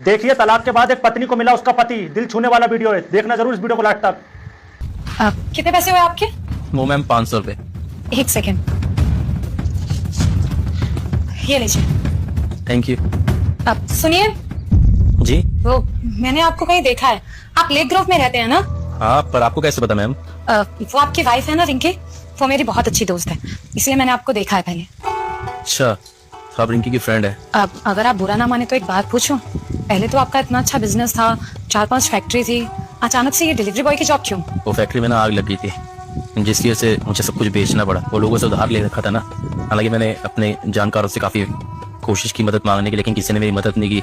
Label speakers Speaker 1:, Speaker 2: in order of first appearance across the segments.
Speaker 1: देखिए, तलाक के बाद एक पत्नी को मिला उसका पति, दिल छूने वाला वीडियो है, देखना जरूर इस वीडियो को लास्ट तक।
Speaker 2: कितने पैसे हुए आपके?
Speaker 3: वो मैम 500 रुपए।
Speaker 2: एक सेकेंड, ये लीजिए।
Speaker 3: Thank you.
Speaker 2: अब सुनिए,
Speaker 3: जी
Speaker 2: वो मैंने आपको कहीं देखा है, आप लेक ग्रोव में रहते हैं ना?
Speaker 3: हाँ, पर आपको कैसे पता मैम?
Speaker 2: वो आपकी वाइफ है ना रिंकी, वो मेरी बहुत अच्छी दोस्त है, इसलिए मैंने आपको देखा है पहले।
Speaker 3: अच्छा, तो आप रिंकी की फ्रेंड है?
Speaker 2: अब अगर आप बुरा ना माने तो एक बात पूछूं, पहले तो आपका इतना अच्छा बिजनेस था, 4-5 फैक्ट्री थी, अचानक से ये डिलीवरी बॉय की जॉब क्यों?
Speaker 3: वो फैक्ट्री में ना आग लग गई थी, जिसकी वजह से मुझे सब कुछ बेचना पड़ा। वो लोगों से उधार ले रखा था ना, हालांकि मैंने अपने जानकारों से काफी कोशिश की मदद मांगने की, लेकिन किसी ने मेरी मदद नहीं की।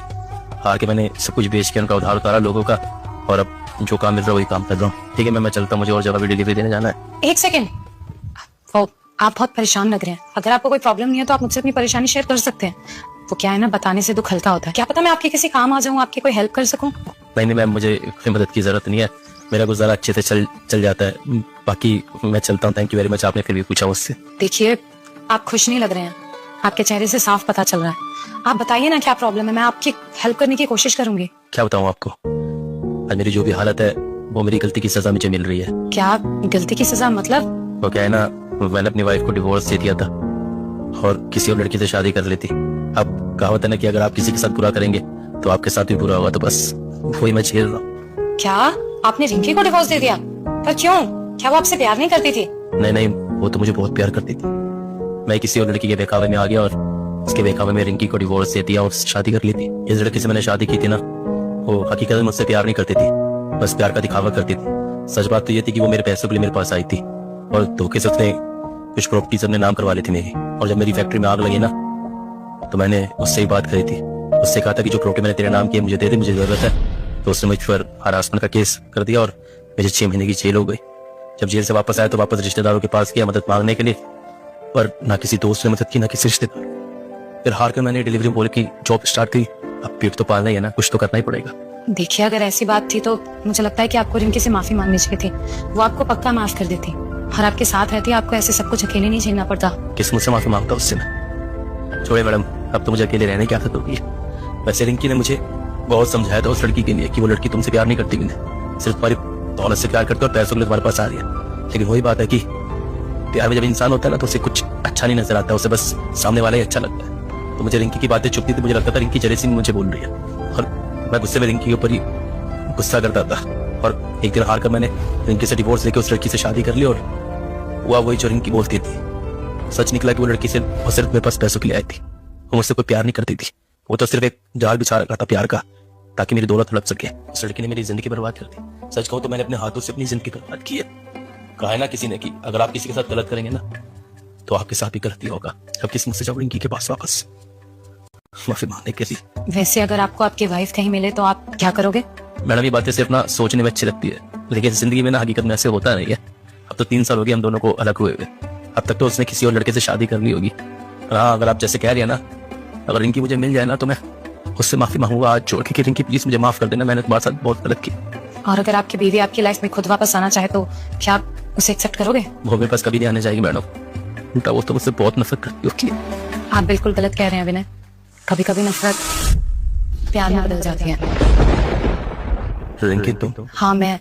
Speaker 3: हार के मैंने सब कुछ बेच के उनका उधार उतारा लोगों का, और अब जो काम मिल रहा है वही काम कर रहा हूँ। ठीक है मैं चलता हूँ, मुझे और जगह भी डिलीवरी देने जाना है।
Speaker 2: एक सेकेंड, वो आप बहुत परेशान लग रहे हैं, अगर आपको कोई प्रॉब्लम नहीं है तो आप मुझसे अपनी परेशानी शेयर कर सकते हैं। वो क्या है ना, बताने से दुख हल्का होता है। क्या पता मैं आपके किसी काम आ जाऊँ, आपकी कोई हेल्प कर सकूं?
Speaker 3: नहीं मैम, मुझे कोई मदद की जरूरत नहीं है, मेरा गुजारा अच्छे से चल जाता है। बाकी मैं चलता हूँ, थैंक यू वेरी मच, आपने फिर भी पूछा मुझसे।
Speaker 2: देखिए, आप खुश नहीं लग रहे हैं, आपके चेहरे से साफ पता चल रहा है। आप बताइए ना क्या प्रॉब्लम है, मैं आपकी हेल्प करने की कोशिश करूंगी।
Speaker 3: क्या बताऊँ आपको, आज मेरी जो भी हालत है वो मेरी गलती की सजा मुझे मिल रही है।
Speaker 2: क्या गलती की सजा मतलब?
Speaker 3: वो क्या है ना, मैंने अपनी वाइफ को डिवोर्स दे दिया था और किसी और लड़की से शादी कर लेती। अब कहावत है ना कि अगर आप किसी के साथ बुरा करेंगे तो आपके साथ भी बुरा होगा, तो बस वही मैं झेल रहा हूँ।
Speaker 2: क्या आपने रिंकी को डिवोर्स दे दिया? पर क्यों? क्या वो आपसे प्यार नहीं करती थी?
Speaker 3: नहीं, वो तो मुझे बहुत प्यार करती थी। मैं किसी और लड़की के बहकावे में आ गया और उसके बहकावे में रिंकी को डिवोर्स दे दिया और शादी कर ली थी। इस लड़की से मैंने शादी की थी ना, वो हकीकत में मुझसे प्यार नहीं करती थी, बस प्यार का दिखावा करती थी। सच बात तो ये थी कि वो मेरे पैसों के लिए मेरे पास आई थी और धोखे से उसने कुछ प्रॉपर्टीज अपने नाम करवा ली थी मेरी। और जब मेरी फैक्ट्री में आग लगी ना, तो मैंने उससे ही बात करी थी। उससे कहा था कि जो प्रॉपर्टी मैंने तेरे नाम की मुझे दे दे, मुझे जरूरत है। तो उसने मुझ पर हरासमेंट का केस कर दिया और मुझे 6 महीने की जेल हो गई। जब जेल से वापस आया तो वापस रिश्तेदारों के पास गया मदद मांगने के लिए, पर ना किसी दोस्त ने मदद की ना किसी रिश्तेदार। फिर हार कर मैंने डिलीवरी बॉय की जॉब स्टार्ट की। अब पेट तो पालना ही है ना, कुछ तो करना ही पड़ेगा।
Speaker 2: देखिए, अगर ऐसी बात थी तो मुझे लगता है कि आपको रिंकी से माफी मांगनी चाहिए थी, वो आपको पक्का माफ कर देती और आपके साथ रहती, आपको ऐसे सब कुछ अकेले नहीं झेलना पड़ता।
Speaker 3: किस मुझसे माफी मांगता उससे मैं? छोड़े मैडम, अब तो मुझे अकेले रहने की आदत होगी। वैसे रिंकी ने मुझे बहुत समझाया था उस लड़की के लिए कि वो लड़की तुमसे प्यार नहीं करती, सिर्फ तुम्हारी दौलत से प्यार करती और पैसों के लिए तुम्हारे पास आ रही है। लेकिन वही बात है कि प्यार में जब इंसान होता है ना तो उसे कुछ अच्छा नहीं नजर आता, उसे बस सामने वाला ही अच्छा लगता है। तो मुझे रिंकी की बातें चुभती थी, मुझे लगता था रिंकी जलेसी में मुझे बोल रही है और मैं गुस्से में रिंकी के ऊपर ही गुस्सा करता था। और एक दिन हार कर मैंने रिंकी से डिवोर्स लेके उस लड़की से शादी कर ली और हुआ वही जो रिंकी बोलती थी। सच निकला कि वो लड़की से वो सिर्फ मेरे पास पैसों के लिए आई थी, वो मुझसे कोई प्यार नहीं करती थी। वो तो सिर्फ एक जाल बिछा रखा था प्यार का, ताकि मेरी दौलत हड़प सके। उस लड़की ने मेरी जिंदगी बर्बाद कर दी। सच कहूं तो मैंने अपने हाथों से अपनी जिंदगी बर्बाद की है। कहा है ना किसी ने कि अगर आप किसी के साथ गलत करेंगे ना तो आपके साथ भी गलती होगा। अब किस्मत से जाओ रिंकी के पास वापस माफी मांगने के लिए।
Speaker 2: वैसे अगर आपको आपकी वाइफ कहीं मिले तो आप क्या करोगे?
Speaker 3: मैडम ये बातें सिर्फ ना सोचने में अच्छी लगती है, लेकिन जिंदगी में ना हकीकत में ऐसे होता नहीं है। अब तो 3 साल हो गए हम दोनों को अलग हुए हुए। अब तक तो उसने किसी और लड़के से शादी कर ली होगी। हाँ, अगर आप जैसे कह रही है ना, अगर रिंकी मुझे मिल जाए ना तो मैं उससे माफी मांगूंगा आज छोड़ के कि रिंकी प्लीज मुझे माफ कर देना, मैंने तुम्हारे साथ बहुत गलत की।
Speaker 2: और अगर आपकी बीवी आपकी लाइफ में खुद वापस आना चाहे तो क्या आप उसे एक्सेप्ट करोगे?
Speaker 3: वो मेरे पास कभी नहीं आने जाएगी मैडम, उल्टा वो तो मुझसे बहुत नफरत करती होगी।
Speaker 2: आप बिल्कुल गलत कह रहे हैं विनय, कभी कभी नफरत प्यार में बदल जाती है।
Speaker 3: रिंकी तुम?
Speaker 2: हाँ मैं।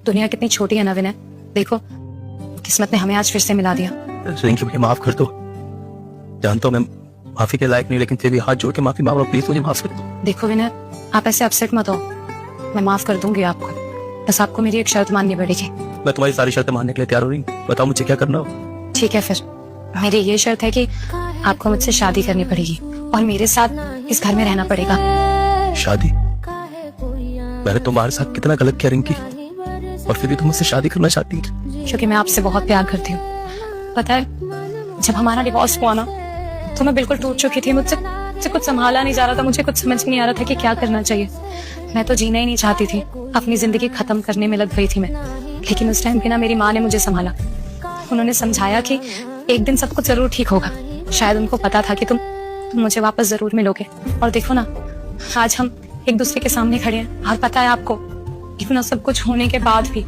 Speaker 2: दुनिया कितनी छोटी है ना विनय, देखो किस्मत ने हमें आज फिर से मिला दिया।
Speaker 3: रिंकी मुझे माफ कर दो, जानता हूँ मैं माफी के लायक नहीं, लेकिन फिर भी हाथ जोड़ के माफी मांग रहा हूँ, प्लीज मुझे माफ कर दो।
Speaker 2: देखो विनय, आप ऐसे अपसेट मत हो, मैं माफ कर दूंगी आपको, बस आपको मेरी एक शर्त माननी पड़ेगी।
Speaker 3: मैं तुम्हारी सारी शर्तें मानने के लिए तैयार हो रही हूँ, बताओ मुझे क्या करना हो।
Speaker 2: ठीक है, फिर मेरी ये शर्त है कि आपको मुझसे शादी करनी पड़ेगी और मेरे साथ इस घर में रहना पड़ेगा।
Speaker 3: शादी? मैंने तुम्हारे साथ कितना गलत किया रिंकी, और फिर भी तुम मुझसे शादी करना चाहती है?
Speaker 2: क्योंकि मैं आपसे बहुत प्यार करती हूँ। पता है, जब हमारा डिवोर्स हुआ ना तो मैं बिल्कुल टूट चुकी थी, मुझसे कुछ संभाला नहीं जा रहा था, मुझे कुछ समझ नहीं आ रहा था कि क्या करना चाहिए। मैं तो जीना ही नहीं चाहती थी, अपनी जिंदगी खत्म करने में लग गई थी मैं। लेकिन उस टाइम पे ना मेरी माँ ने मुझे संभाला, उन्होंने समझाया कि एक दिन सब कुछ जरूर ठीक होगा। शायद उनको पता था कि तुम मुझे वापस जरूर मिलोगे। और देखो ना, आज हम एक दूसरे के सामने खड़े हैं। और पता है आपको, इतना सब कुछ होने के बाद भी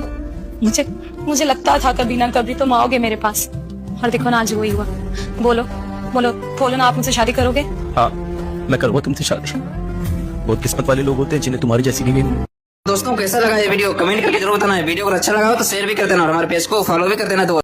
Speaker 2: मुझे लगता था कभी ना कभी तुम आओगे मेरे पास, और देखो ना आज वही हुआ। बोलो बोलो बोलो ना, आप मुझसे शादी करोगे?
Speaker 3: हाँ, मैं करूँगा तुमसे शादी। बहुत किस्मत वाले लोग होते हैं जिन्हें तुम्हारी जैसी बीवी मिले।
Speaker 4: दोस्तों कैसा लगा ये वीडियो कमेंट करके जरूर बताना है। वीडियो अगर अच्छा लगा हो तो शेयर भी कर देना और हमारे पेज को फॉलो भी कर देना। तो